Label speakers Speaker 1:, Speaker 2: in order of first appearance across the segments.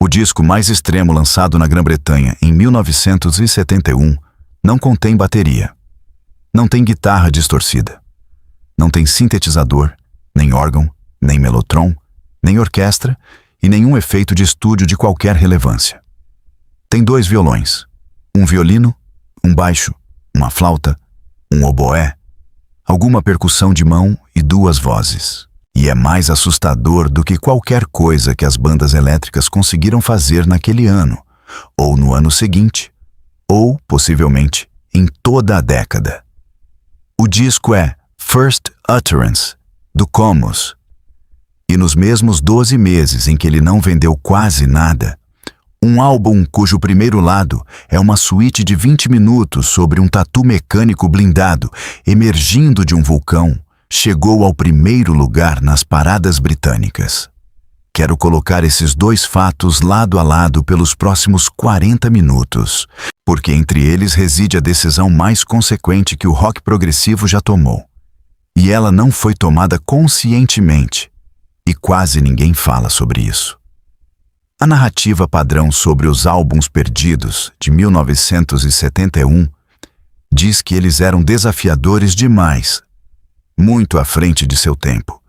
Speaker 1: O disco mais extremo lançado na Grã-Bretanha em 1971 não contém bateria. Não tem guitarra distorcida. Não tem sintetizador, nem órgão, nem melotron, nem orquestra e nenhum efeito de estúdio de qualquer relevância. Tem 2 violões, um violino, um baixo, uma flauta, um oboé, alguma percussão de mão e 2 vozes. E é mais assustador do que qualquer coisa que as bandas elétricas conseguiram fazer naquele ano, ou no ano seguinte, ou, possivelmente, em toda a década. O disco é First Utterance, do Comus. E nos mesmos 12 meses em que ele não vendeu quase nada, um álbum cujo primeiro lado é uma suíte de 20 minutos sobre um tatu mecânico blindado emergindo de um vulcão, chegou ao primeiro lugar nas paradas britânicas. Quero colocar esses 2 fatos lado a lado pelos próximos 40 minutos, porque entre eles reside a decisão mais consequente que o rock progressivo já tomou. E ela não foi tomada conscientemente, e quase ninguém fala sobre isso. A narrativa padrão sobre os álbuns perdidos de 1971 diz que eles eram desafiadores demais, muito à frente de seu tempo,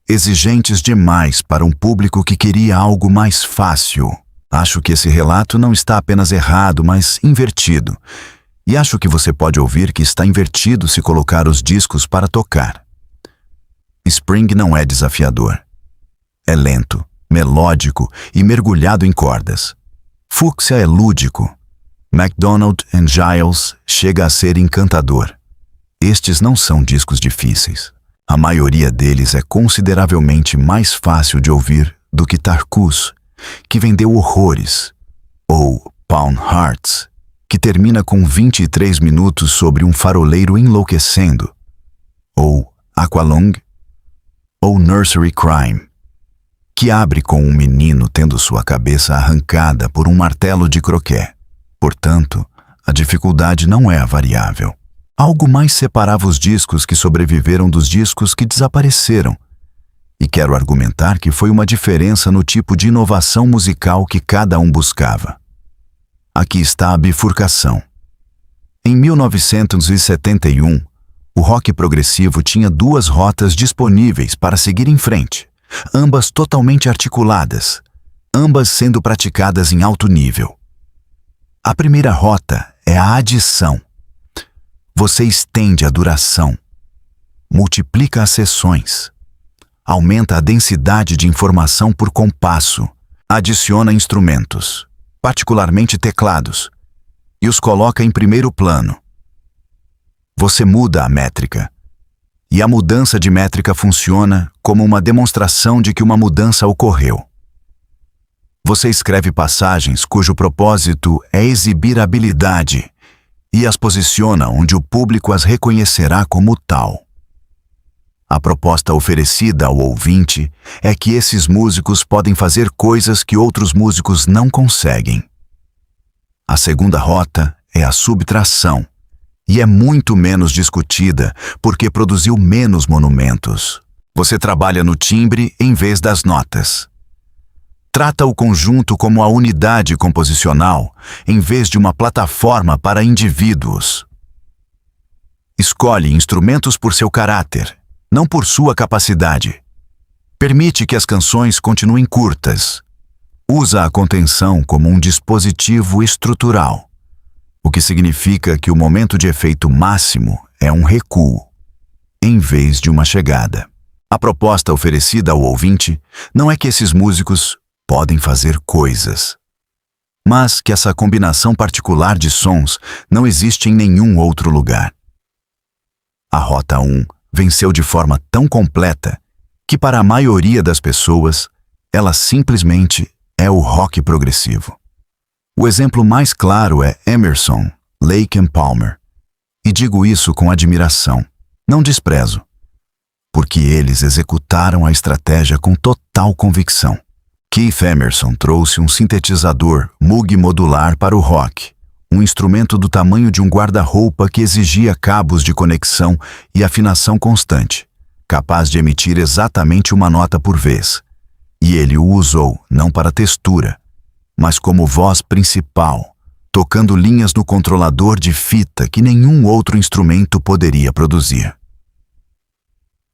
Speaker 1: exigentes demais para um público que queria algo mais fácil. Acho que esse relato não está apenas errado, mas invertido, e acho que você pode ouvir que está invertido se colocar os discos para tocar. Spring não é desafiador. É lento, melódico e mergulhado em cordas. Fúcsia é lúdico. MacDonald and Giles chega a ser encantador. Estes não são discos difíceis. A maioria deles é consideravelmente mais fácil de ouvir do que Tarkus, que vendeu horrores, ou Pound Hearts, que termina com 23 minutos sobre um faroleiro enlouquecendo, ou Aqualung, ou Nursery Crime, que abre com um menino tendo sua cabeça arrancada por um martelo de croquet. Portanto, a dificuldade não é a variável. Algo mais separava os discos que sobreviveram dos discos que desapareceram, e quero argumentar que foi uma diferença no tipo de inovação musical que cada um buscava. Aqui está a bifurcação. Em 1971, o rock progressivo tinha 2 rotas disponíveis para seguir em frente, ambas totalmente articuladas, ambas sendo praticadas em alto nível. A primeira rota é a adição. Você estende a duração, multiplica as sessões, aumenta a densidade de informação por compasso, adiciona instrumentos, particularmente teclados, e os coloca em primeiro plano. Você muda a métrica, e a mudança de métrica funciona como uma demonstração de que uma mudança ocorreu. Você escreve passagens cujo propósito é exibir habilidade e as posiciona onde o público as reconhecerá como tal. A proposta oferecida ao ouvinte é que esses músicos podem fazer coisas que outros músicos não conseguem. A segunda rota é a subtração, e é muito menos discutida porque produziu menos monumentos. Você trabalha no timbre em vez das notas. Trata o conjunto como a unidade composicional, em vez de uma plataforma para indivíduos. Escolhe instrumentos por seu caráter, não por sua capacidade. Permite que as canções continuem curtas. Usa a contenção como um dispositivo estrutural, o que significa que o momento de efeito máximo é um recuo, em vez de uma chegada. A proposta oferecida ao ouvinte não é que esses músicos podem fazer coisas, mas que essa combinação particular de sons não existe em nenhum outro lugar. A Rota 1 venceu de forma tão completa que, para a maioria das pessoas, ela simplesmente é o rock progressivo. O exemplo mais claro é Emerson, Lake and Palmer, e digo isso com admiração, não desprezo, porque eles executaram a estratégia com total convicção. Keith Emerson trouxe um sintetizador Moog modular para o rock, um instrumento do tamanho de um guarda-roupa que exigia cabos de conexão e afinação constante, capaz de emitir exatamente uma nota por vez. E ele o usou não para textura, mas como voz principal, tocando linhas no controlador de fita que nenhum outro instrumento poderia produzir.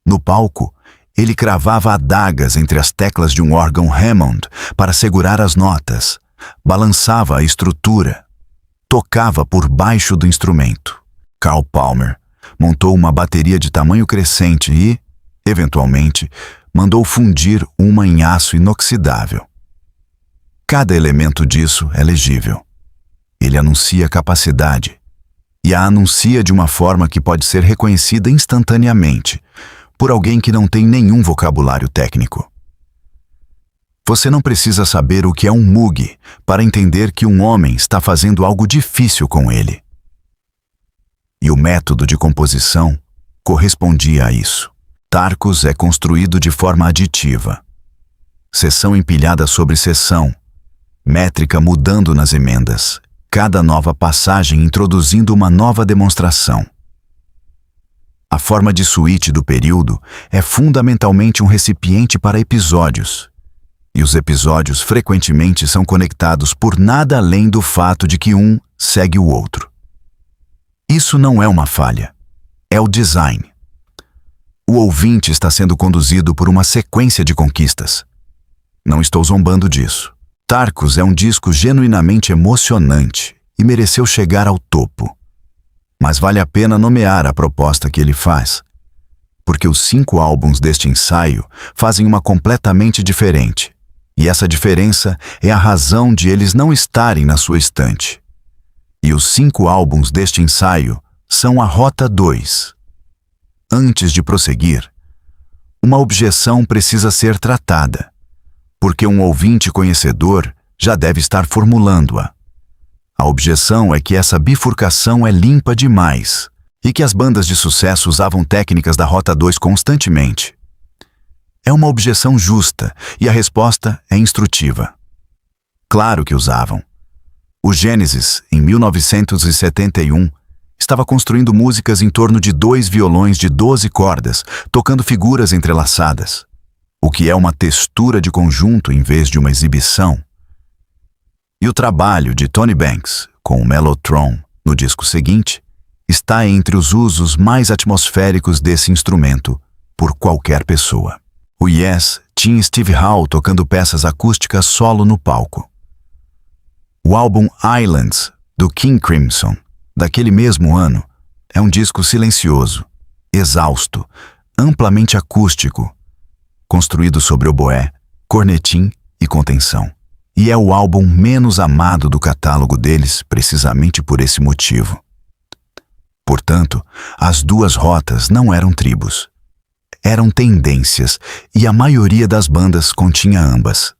Speaker 1: No palco, ele cravava adagas entre as teclas de um órgão Hammond para segurar as notas, balançava a estrutura, tocava por baixo do instrumento. Carl Palmer montou uma bateria de tamanho crescente e, eventualmente, mandou fundir uma em aço inoxidável. Cada elemento disso é legível. Ele anuncia capacidade, e a anuncia de uma forma que pode ser reconhecida instantaneamente por alguém que não tem nenhum vocabulário técnico. Você não precisa saber o que é um Moog para entender que um homem está fazendo algo difícil com ele. E o método de composição correspondia a isso. Tarcus é construído de forma aditiva. Seção empilhada sobre seção, métrica mudando nas emendas, cada nova passagem introduzindo uma nova demonstração. A forma de suíte do período é fundamentalmente um recipiente para episódios, e os episódios frequentemente são conectados por nada além do fato de que um segue o outro. Isso não é uma falha, é o design. O ouvinte está sendo conduzido por uma sequência de conquistas. Não estou zombando disso. Tarcus é um disco genuinamente emocionante e mereceu chegar ao topo. Mas vale a pena nomear a proposta que ele faz, porque os 5 álbuns deste ensaio fazem uma completamente diferente, e essa diferença é a razão de eles não estarem na sua estante. E os 5 álbuns deste ensaio são a Rota 2. Antes de prosseguir, uma objeção precisa ser tratada, porque um ouvinte conhecedor já deve estar formulando-a. A objeção é que essa bifurcação é limpa demais e que as bandas de sucesso usavam técnicas da Rota 2 constantemente. É uma objeção justa e a resposta é instrutiva. Claro que usavam. O Genesis, em 1971, estava construindo músicas em torno de 2 violões de 12 cordas, tocando figuras entrelaçadas, o que é uma textura de conjunto em vez de uma exibição. E o trabalho de Tony Banks, com o Mellotron, no disco seguinte, está entre os usos mais atmosféricos desse instrumento por qualquer pessoa. O Yes tinha Steve Howe tocando peças acústicas solo no palco. O álbum Islands, do King Crimson, daquele mesmo ano, é um disco silencioso, exausto, amplamente acústico, construído sobre oboé, cornetim e contenção. E é o álbum menos amado do catálogo deles precisamente por esse motivo. Portanto, as 2 rotas não eram tribos. Eram tendências e a maioria das bandas continha ambas.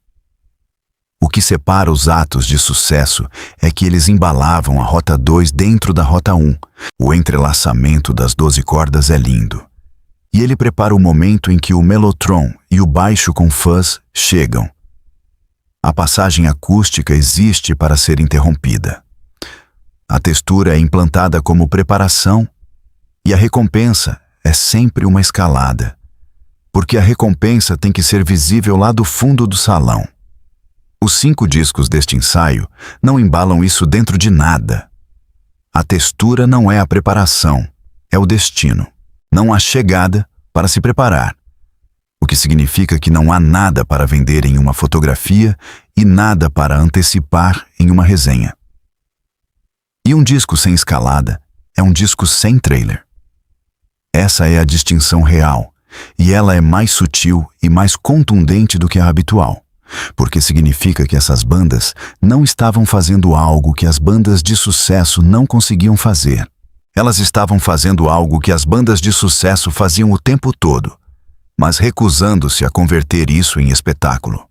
Speaker 1: O que separa os atos de sucesso é que eles embalavam a Rota 2 dentro da Rota 1. O entrelaçamento das 12 cordas é lindo. E ele prepara o momento em que o Mellotron e o baixo com fuzz chegam. A passagem acústica existe para ser interrompida. A textura é implantada como preparação e a recompensa é sempre uma escalada, porque a recompensa tem que ser visível lá do fundo do salão. Os 5 discos deste ensaio não embalam isso dentro de nada. A textura não é a preparação, é o destino. Não há chegada para se preparar, o que significa que não há nada para vender em uma fotografia e nada para antecipar em uma resenha. E um disco sem escalada é um disco sem trailer. Essa é a distinção real, e ela é mais sutil e mais contundente do que a habitual, porque significa que essas bandas não estavam fazendo algo que as bandas de sucesso não conseguiam fazer. Elas estavam fazendo algo que as bandas de sucesso faziam o tempo todo, mas recusando-se a converter isso em espetáculo.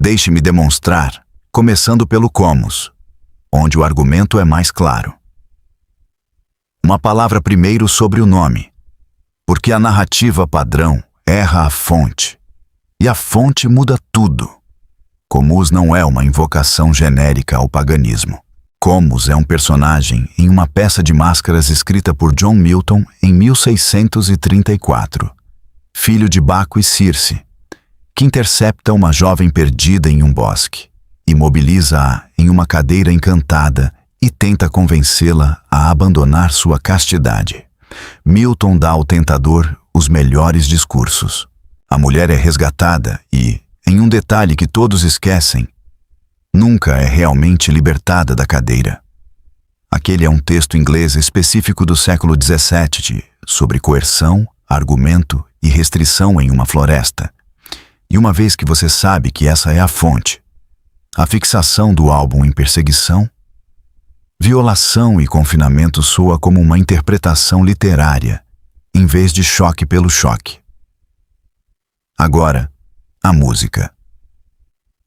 Speaker 1: Deixe-me demonstrar, começando pelo comus, onde o argumento é mais claro. Uma palavra primeiro sobre o nome, porque a narrativa padrão erra a fonte, e a fonte muda tudo. Comus não é uma invocação genérica ao paganismo. Comus é um personagem em uma peça de máscaras escrita por John Milton em 1634. Filho de Baco e Circe, que intercepta uma jovem perdida em um bosque. imobiliza-a em uma cadeira encantada e tenta convencê-la a abandonar sua castidade. Milton dá ao tentador os melhores discursos. A mulher é resgatada e, em um detalhe que todos esquecem, nunca é realmente libertada da cadeira. Aquele é um texto inglês específico do século XVII sobre coerção, argumento e restrição em uma floresta. E uma vez que você sabe que essa é a fonte, a fixação do álbum em perseguição, violação e confinamento soa como uma interpretação literária, em vez de choque pelo choque. Agora, a música.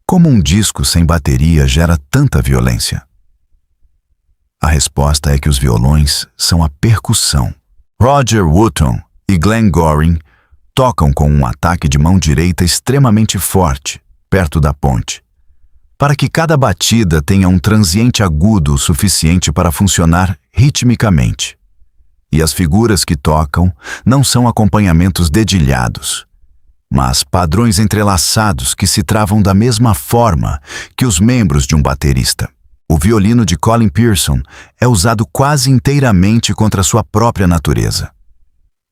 Speaker 1: Como um disco sem bateria gera tanta violência? A resposta é que os violões são a percussão. Roger Wooton e Glenn Goring tocam com um ataque de mão direita extremamente forte, perto da ponte, para que cada batida tenha um transiente agudo o suficiente para funcionar ritmicamente. E as figuras que tocam não são acompanhamentos dedilhados, mas padrões entrelaçados que se travam da mesma forma que os membros de um baterista. O violino de Colin Pearson é usado quase inteiramente contra sua própria natureza.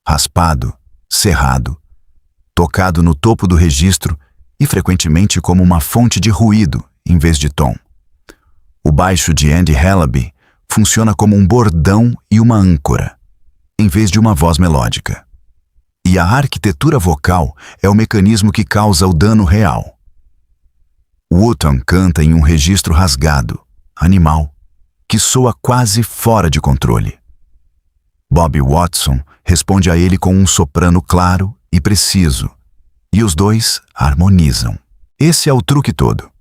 Speaker 1: Raspado, cerrado, tocado no topo do registro e frequentemente como uma fonte de ruído em vez de tom. O baixo de Andy Halaby funciona como um bordão e uma âncora, em vez de uma voz melódica. E a arquitetura vocal é o mecanismo que causa o dano real. Wooton canta em um registro rasgado, animal, que soa quase fora de controle. Bob Watson responde a ele com um soprano claro e preciso, e os dois harmonizam. Esse é o truque todo.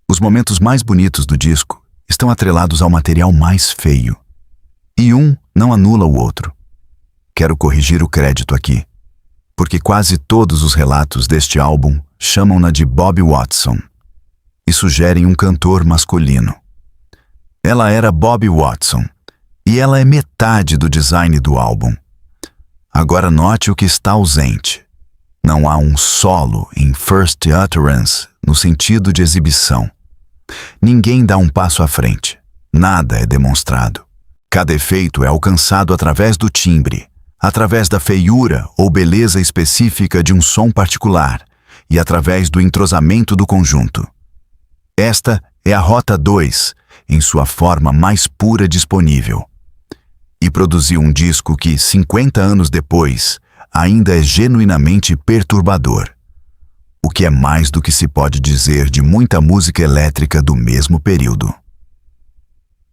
Speaker 1: Os momentos mais bonitos do disco estão atrelados ao material mais feio, e um não anula o outro. Quero corrigir o crédito aqui, porque quase todos os relatos deste álbum chamam-na de Bob Watson e sugerem um cantor masculino. Ela era Bob Watson, e ela é metade do design do álbum. Agora note o que está ausente. Não há um solo em First Utterance no sentido de exibição. Ninguém dá um passo à frente. Nada é demonstrado. Cada efeito é alcançado através do timbre, através da feiura ou beleza específica de um som particular e através do entrosamento do conjunto. Esta é a Rota 2, em sua forma mais pura disponível. E produziu um disco que, 50 anos depois, ainda é genuinamente perturbador. O que é mais do que se pode dizer de muita música elétrica do mesmo período.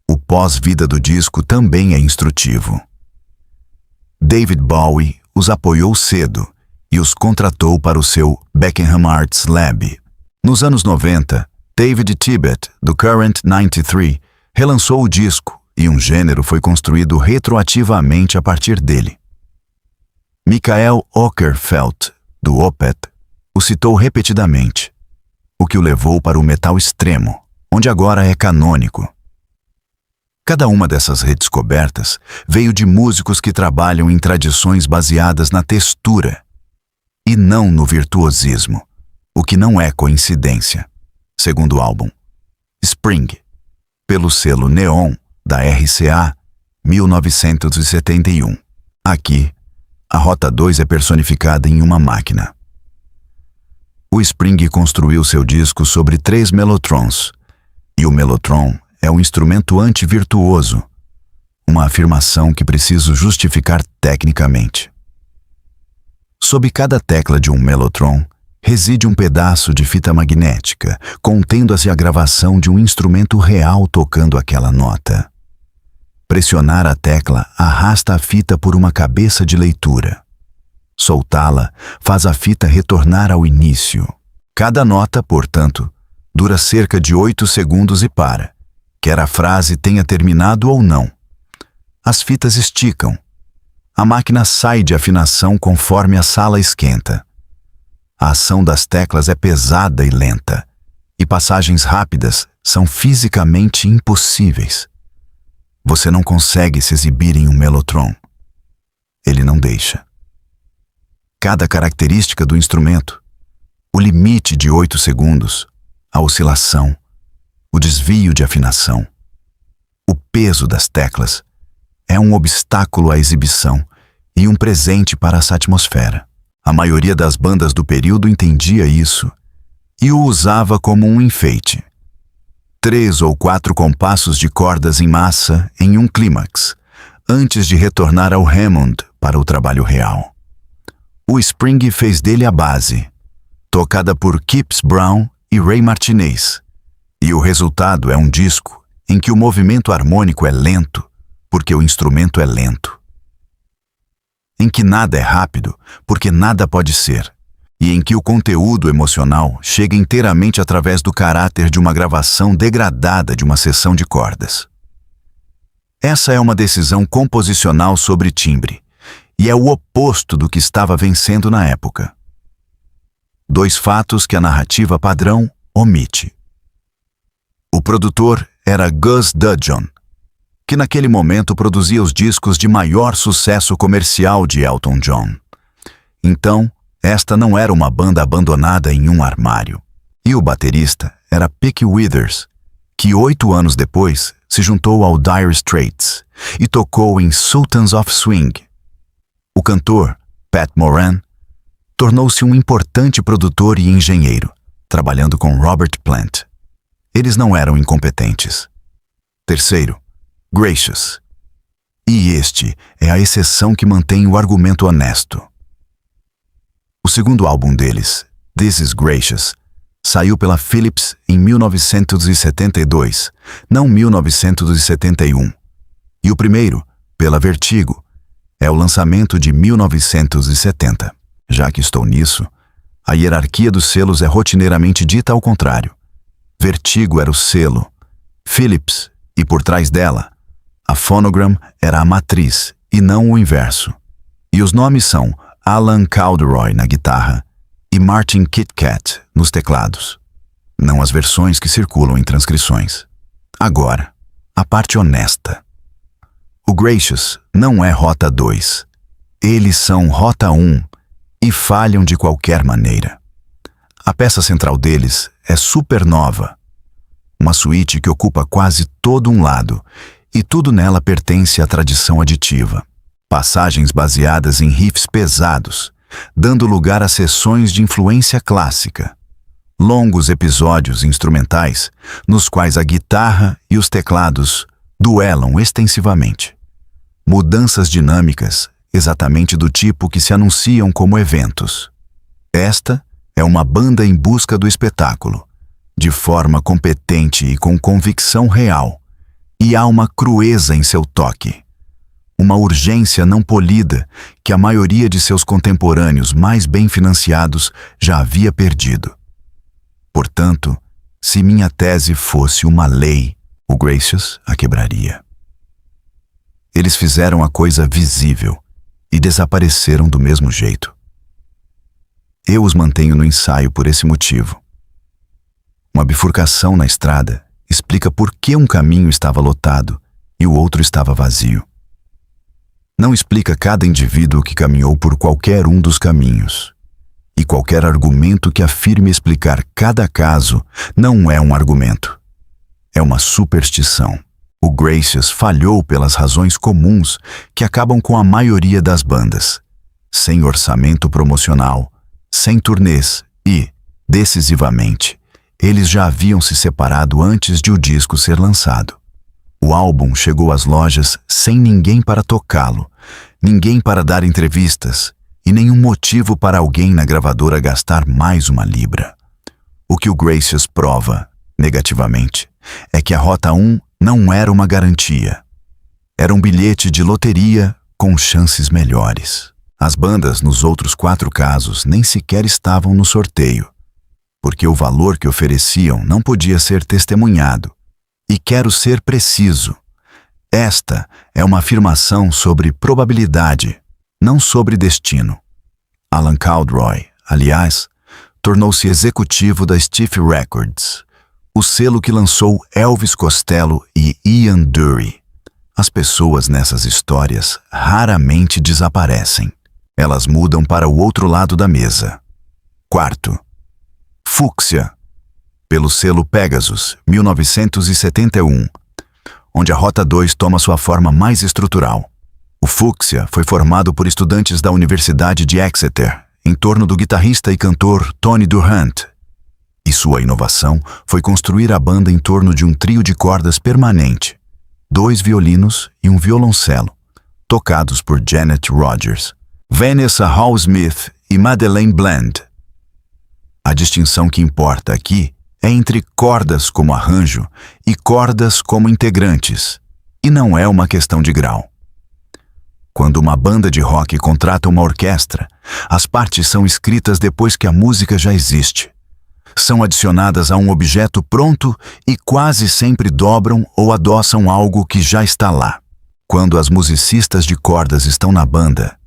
Speaker 1: O pós-vida do disco também é instrutivo. David Bowie os apoiou cedo e os contratou para o seu Beckenham Arts Lab. Nos anos 90, David Tibet, do Current 93, relançou o disco e um gênero foi construído retroativamente a partir dele. Michael Ockerfeldt, do Opeth, o citou repetidamente, o que o levou para o metal extremo, onde agora é canônico. Cada uma dessas redescobertas veio de músicos que trabalham em tradições baseadas na textura e não no virtuosismo, o que não é coincidência. Segundo álbum, Spring, pelo selo Neon da RCA, 1971. Aqui, a Rota 2 é personificada em uma máquina. O Spring construiu seu disco sobre 3 mellotrons, e o mellotron é um instrumento anti-virtuoso, uma afirmação que preciso justificar tecnicamente. Sob cada tecla de um mellotron reside um pedaço de fita magnética, contendo-se a gravação de um instrumento real tocando aquela nota. Pressionar a tecla arrasta a fita por uma cabeça de leitura. Soltá-la faz a fita retornar ao início. Cada nota, portanto, dura cerca de 8 segundos e para, quer a frase tenha terminado ou não. As fitas esticam. A máquina sai de afinação conforme a sala esquenta. A ação das teclas é pesada e lenta, e passagens rápidas são fisicamente impossíveis. Você não consegue se exibir em um mellotron. Ele não deixa. Cada característica do instrumento, o limite de 8 segundos, a oscilação, o desvio de afinação. O peso das teclas é um obstáculo à exibição e um presente para essa atmosfera. A maioria das bandas do período entendia isso e o usava como um enfeite. 3 ou 4 compassos de cordas em massa em um clímax, antes de retornar ao Hammond para o trabalho real. O Spring fez dele a base, tocada por Kipps Brown e Ray Martinez, e o resultado é um disco em que o movimento harmônico é lento, porque o instrumento é lento. Em que nada é rápido, porque nada pode ser, e em que o conteúdo emocional chega inteiramente através do caráter de uma gravação degradada de uma seção de cordas. Essa é uma decisão composicional sobre timbre, e é o oposto do que estava vencendo na época. 2 fatos que a narrativa padrão omite. O produtor era Gus Dudgeon, que naquele momento produzia os discos de maior sucesso comercial de Elton John. Então, esta não era uma banda abandonada em um armário. E o baterista era Pick Withers, que 8 anos depois se juntou ao Dire Straits e tocou em Sultans of Swing. O cantor, Pat Moran, tornou-se um importante produtor e engenheiro, trabalhando com Robert Plant. Eles não eram incompetentes. Terceiro, Gracious. E este é a exceção que mantém o argumento honesto. O segundo álbum deles, This Is Gracious, saiu pela Philips em 1972, não 1971. E o primeiro, pela Vertigo, é o lançamento de 1970. Já que estou nisso, a hierarquia dos selos é rotineiramente dita ao contrário. Vertigo era o selo, Philips, e por trás dela, a Phonogram era a matriz e não o inverso. E os nomes são Alan Calderoy na guitarra e Martin Kitcat nos teclados, não as versões que circulam em transcrições. Agora, a parte honesta. O Gracious não é Rota 2. Eles são Rota 1 e falham de qualquer maneira. A peça central deles é Supernova, uma suíte que ocupa quase todo um lado e tudo nela pertence à tradição aditiva. Passagens baseadas em riffs pesados, dando lugar a sessões de influência clássica. Longos episódios instrumentais nos quais a guitarra e os teclados duelam extensivamente. Mudanças dinâmicas, exatamente do tipo que se anunciam como eventos. Esta é uma banda em busca do espetáculo, de forma competente e com convicção real, e há uma crueza em seu toque. Uma urgência não polida que a maioria de seus contemporâneos mais bem financiados já havia perdido. Portanto, se minha tese fosse uma lei, o Gracious a quebraria. Eles fizeram a coisa visível e desapareceram do mesmo jeito. Eu os mantenho no ensaio por esse motivo. Uma bifurcação na estrada explica por que um caminho estava lotado e o outro estava vazio. Não explica cada indivíduo que caminhou por qualquer um dos caminhos. E qualquer argumento que afirme explicar cada caso não é um argumento. É uma superstição. O Gracious falhou pelas razões comuns que acabam com a maioria das bandas. Sem orçamento promocional, sem turnês e, decisivamente, eles já haviam se separado antes de o disco ser lançado. O álbum chegou às lojas sem ninguém para tocá-lo, ninguém para dar entrevistas e nenhum motivo para alguém na gravadora gastar mais uma libra. O que o Gracious prova, negativamente, é que a Rota 1 não era uma garantia. Era um bilhete de loteria com chances melhores. As bandas nos outros 4 casos nem sequer estavam no sorteio, porque o valor que ofereciam não podia ser testemunhado. E quero ser preciso. Esta é uma afirmação sobre probabilidade, não sobre destino. Alan Calderoy, aliás, tornou-se executivo da Stiff Records, o selo que lançou Elvis Costello e Ian Dury. As pessoas nessas histórias raramente desaparecem. Elas mudam para o outro lado da mesa. Quarto, Fúcsia. pelo selo Pegasus, 1971, onde a Rota 2 toma sua forma mais estrutural. O Fúcsia foi formado por estudantes da Universidade de Exeter, em torno do guitarrista e cantor Tony Durant, e sua inovação foi construir a banda em torno de um trio de cordas permanente, 2 violinos e um violoncelo, tocados por Janet Rogers, Vanessa Hall-Smith e Madeleine Bland. A distinção que importa aqui é entre cordas como arranjo e cordas como integrantes, e não é uma questão de grau. Quando uma banda de rock contrata uma orquestra, as partes são escritas depois que a música já existe. São adicionadas a um objeto pronto e quase sempre dobram ou adoçam algo que já está lá. Quando as musicistas de cordas estão na banda,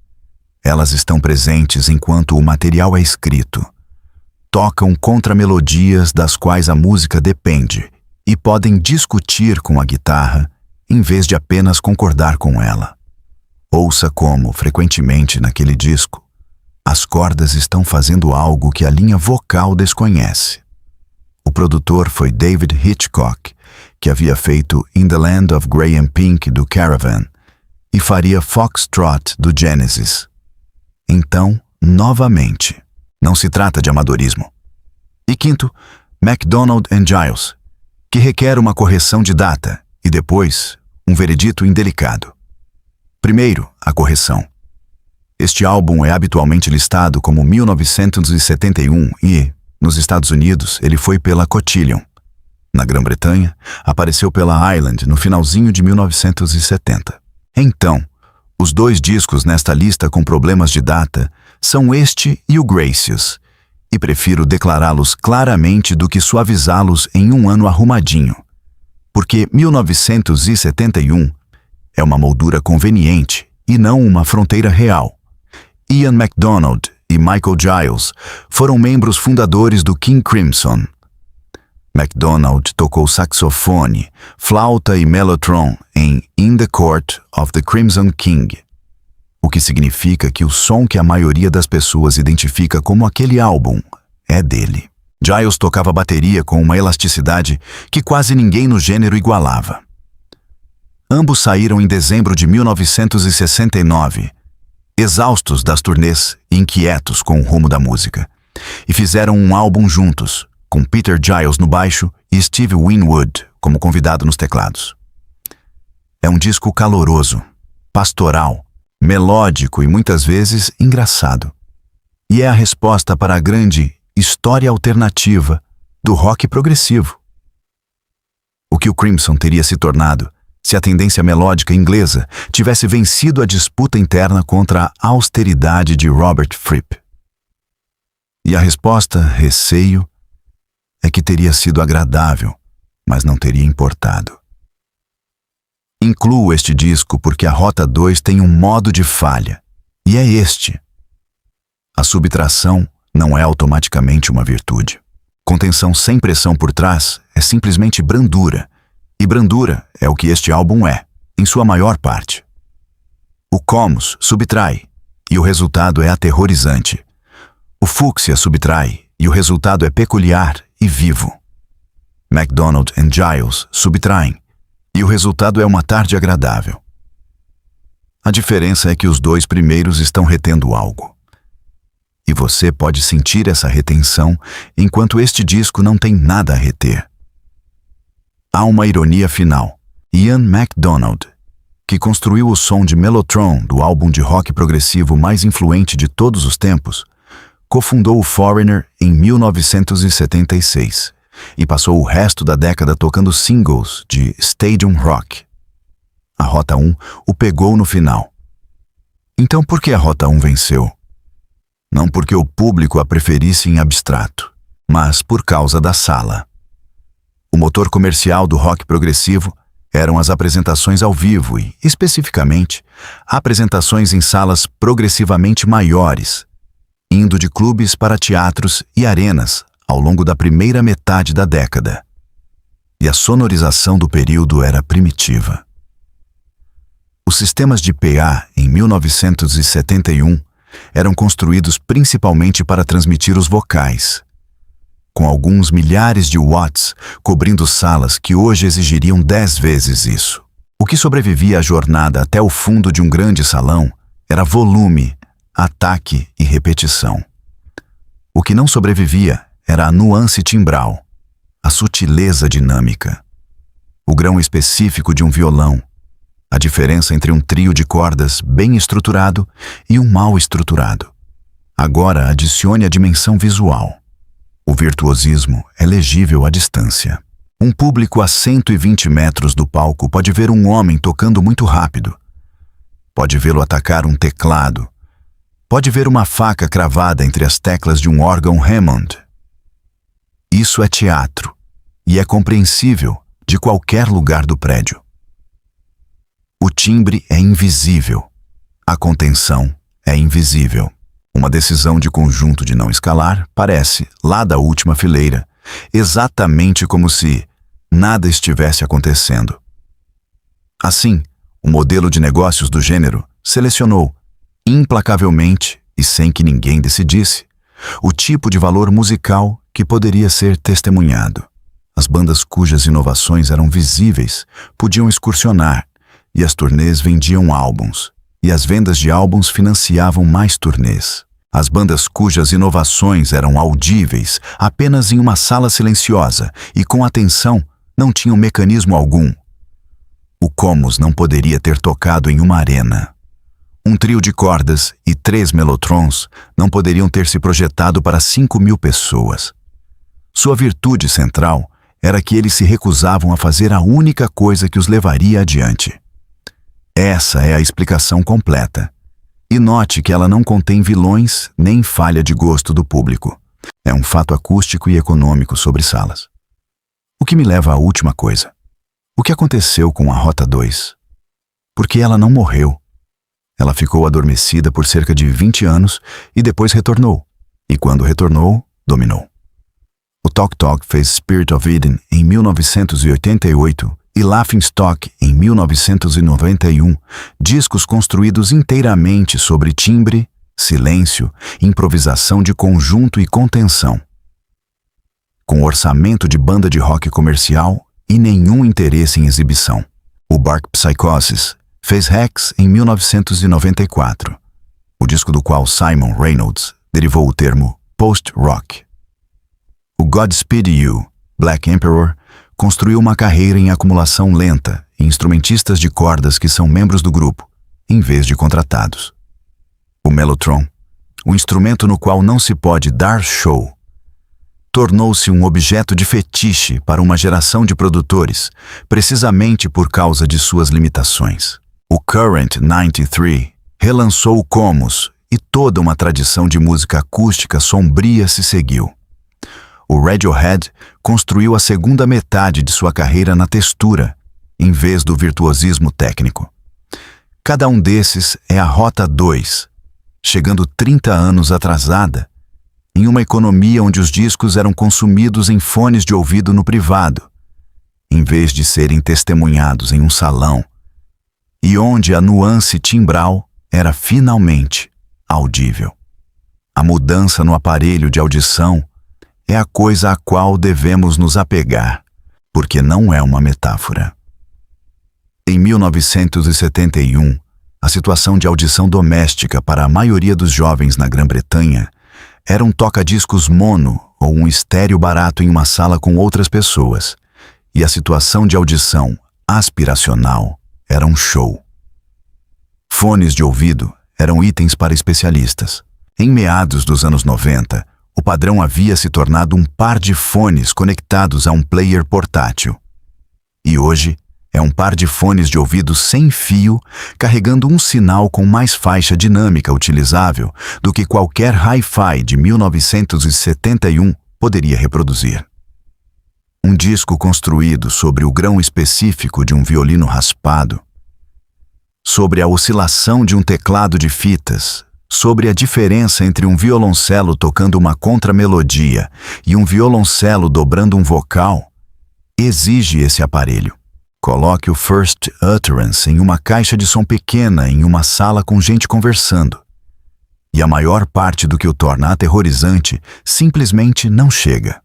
Speaker 1: elas estão presentes enquanto o material é escrito. Tocam contramelodias das quais a música depende e podem discutir com a guitarra em vez de apenas concordar com ela. Ouça como, frequentemente naquele disco, as cordas estão fazendo algo que a linha vocal desconhece. O produtor foi David Hitchcock, que havia feito In the Land of Graham Pink do Caravan e faria Foxtrot do Genesis. Então, novamente, não se trata de amadorismo. E quinto, MacDonald & Giles, que requer uma correção de data e depois um veredito indelicado. Primeiro, a correção. Este álbum é habitualmente listado como 1971 e, nos Estados Unidos, ele foi pela Cotillion. Na Grã-Bretanha, apareceu pela Island no finalzinho de 1970. Então, os 2 discos nesta lista com problemas de data são este e o Gracious, e prefiro declará-los claramente do que suavizá-los em um ano arrumadinho, porque 1971 é uma moldura conveniente e não uma fronteira real. Ian MacDonald e Michael Giles foram membros fundadores do King Crimson. MacDonald tocou saxofone, flauta e mellotron em In the Court of the Crimson King, o que significa que o som que a maioria das pessoas identifica como aquele álbum é dele. Giles tocava bateria com uma elasticidade que quase ninguém no gênero igualava. Ambos saíram em dezembro de 1969, exaustos das turnês e inquietos com o rumo da música, e fizeram um álbum juntos, com Peter Giles no baixo e Steve Winwood como convidado nos teclados. É um disco caloroso, pastoral, melódico e muitas vezes engraçado. E é a resposta para a grande história alternativa do rock progressivo. O que o Crimson teria se tornado se a tendência melódica inglesa tivesse vencido a disputa interna contra a austeridade de Robert Fripp? E a resposta, receio, é que teria sido agradável, mas não teria importado. Incluo este disco porque a Rota 2 tem um modo de falha, e é este. A subtração não é automaticamente uma virtude. Contenção sem pressão por trás é simplesmente brandura, e brandura é o que este álbum é, em sua maior parte. O Comus subtrai, e o resultado é aterrorizante. O Fúcsia subtrai, e o resultado é peculiar e vivo. MacDonald & Giles subtraem, e o resultado é uma tarde agradável. A diferença é que os 2 primeiros estão retendo algo. E você pode sentir essa retenção enquanto este disco não tem nada a reter. Há uma ironia final. Ian MacDonald, que construiu o som de Mellotron do álbum de rock progressivo mais influente de todos os tempos, cofundou o Foreigner em 1976 e passou o resto da década tocando singles de Stadium Rock. A Rota 1 o pegou no final. Então por que a Rota 1 venceu? Não porque o público a preferisse em abstrato, mas por causa da sala. O motor comercial do rock progressivo eram as apresentações ao vivo e, especificamente, apresentações em salas progressivamente maiores, indo de clubes para teatros e arenas ao longo da primeira metade da década. E a sonorização do período era primitiva. Os sistemas de PA, em 1971, eram construídos principalmente para transmitir os vocais. com alguns milhares de watts, cobrindo salas que hoje exigiriam 10 vezes isso. O que sobrevivia à jornada até o fundo de um grande salão era volume, ataque e repetição. O que não sobrevivia era a nuance timbral, a sutileza dinâmica, o grão específico de um violão, a diferença entre um trio de cordas bem estruturado e um mal estruturado. Agora adicione a dimensão visual. O virtuosismo é legível à distância. Um público a 120 metros do palco pode ver um homem tocando muito rápido. Pode vê-lo atacar um teclado. Pode ver uma faca cravada entre as teclas de um órgão Hammond. Isso é teatro e é compreensível de qualquer lugar do prédio. O timbre é invisível. A contenção é invisível. Uma decisão de conjunto de não escalar parece, lá da última fileira, exatamente como se nada estivesse acontecendo. Assim, o modelo de negócios do gênero selecionou, implacavelmente e sem que ninguém decidisse, o tipo de valor musical que poderia ser testemunhado. As bandas cujas inovações eram visíveis podiam excursionar, e as turnês vendiam álbuns, e as vendas de álbuns financiavam mais turnês. As bandas cujas inovações eram audíveis apenas em uma sala silenciosa e com atenção não tinham mecanismo algum. O Comus não poderia ter tocado em uma arena. Um trio de cordas e 3 melotrons não poderiam ter se projetado para 5.000 pessoas. Sua virtude central era que eles se recusavam a fazer a única coisa que os levaria adiante. Essa é a explicação completa. E note que ela não contém vilões nem falha de gosto do público. É um fato acústico e econômico sobre salas. O que me leva à última coisa. O que aconteceu com a Rota 2? Porque ela não morreu. Ela ficou adormecida por cerca de 20 anos e depois retornou. E quando retornou, dominou. O Talk Talk fez Spirit of Eden em 1988 e Laughingstock em 1991, discos construídos inteiramente sobre timbre, silêncio, improvisação de conjunto e contenção. Com orçamento de banda de rock comercial e nenhum interesse em exibição. O Bark Psychosis fez Rex em 1994, o disco do qual Simon Reynolds derivou o termo post-rock. O Godspeed You, Black Emperor, construiu uma carreira em acumulação lenta e instrumentistas de cordas que são membros do grupo, em vez de contratados. O Mellotron, o instrumento no qual não se pode dar show, tornou-se um objeto de fetiche para uma geração de produtores, precisamente por causa de suas limitações. O Current 93 relançou o Comus e toda uma tradição de música acústica sombria se seguiu. O Radiohead construiu a segunda metade de sua carreira na textura, em vez do virtuosismo técnico. Cada um desses é a Rota 2, chegando 30 anos atrasada, em uma economia onde os discos eram consumidos em fones de ouvido no privado, em vez de serem testemunhados em um salão, e onde a nuance timbral era finalmente audível. A mudança no aparelho de audição é a coisa a qual devemos nos apegar, porque não é uma metáfora. Em 1971, a situação de audição doméstica para a maioria dos jovens na Grã-Bretanha era um toca-discos mono ou um estéreo barato em uma sala com outras pessoas, e a situação de audição aspiracional era um show. Fones de ouvido eram itens para especialistas. Em meados dos anos 90, o padrão havia se tornado um par de fones conectados a um player portátil. E hoje é um par de fones de ouvido sem fio, carregando um sinal com mais faixa dinâmica utilizável do que qualquer hi-fi de 1971 poderia reproduzir. Um disco construído sobre o grão específico de um violino raspado, sobre a oscilação de um teclado de fitas, sobre a diferença entre um violoncelo tocando uma contramelodia e um violoncelo dobrando um vocal, exige esse aparelho. Coloque o First Utterance em uma caixa de som pequena em uma sala com gente conversando. E a maior parte do que o torna aterrorizante simplesmente não chega.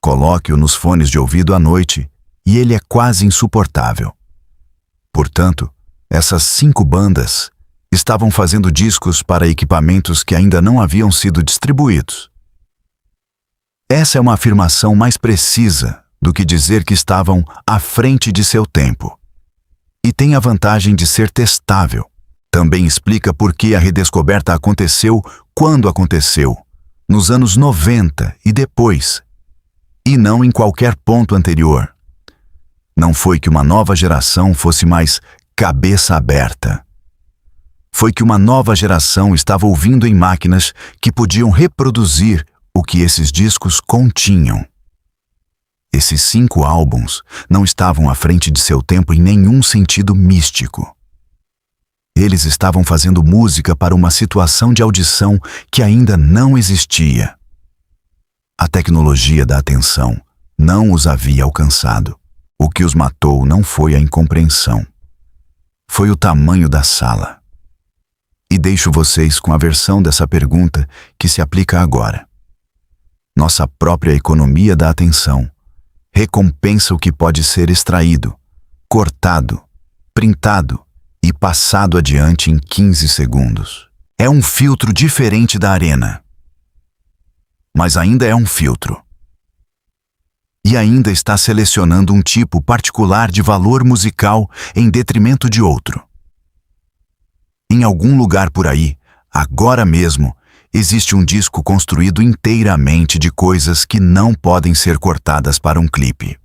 Speaker 1: Coloque-o nos fones de ouvido à noite e ele é quase insuportável. Portanto, essas 5 bandas estavam fazendo discos para equipamentos que ainda não haviam sido distribuídos. Essa é uma afirmação mais precisa do que dizer que estavam à frente de seu tempo. E tem a vantagem de ser testável. Também explica por que a redescoberta aconteceu quando aconteceu, nos anos 90 e depois, e não em qualquer ponto anterior. Não foi que uma nova geração fosse mais cabeça aberta. Foi que uma nova geração estava ouvindo em máquinas que podiam reproduzir o que esses discos continham. Esses 5 álbuns não estavam à frente de seu tempo em nenhum sentido místico. Eles estavam fazendo música para uma situação de audição que ainda não existia. A tecnologia da atenção não os havia alcançado. O que os matou não foi a incompreensão. Foi o tamanho da sala. E deixo vocês com a versão dessa pergunta que se aplica agora. Nossa própria economia da atenção recompensa o que pode ser extraído, cortado, printado e passado adiante em 15 segundos. É um filtro diferente da arena. Mas ainda é um filtro. E ainda está selecionando um tipo particular de valor musical em detrimento de outro. Em algum lugar por aí, agora mesmo, existe um disco construído inteiramente de coisas que não podem ser cortadas para um clipe.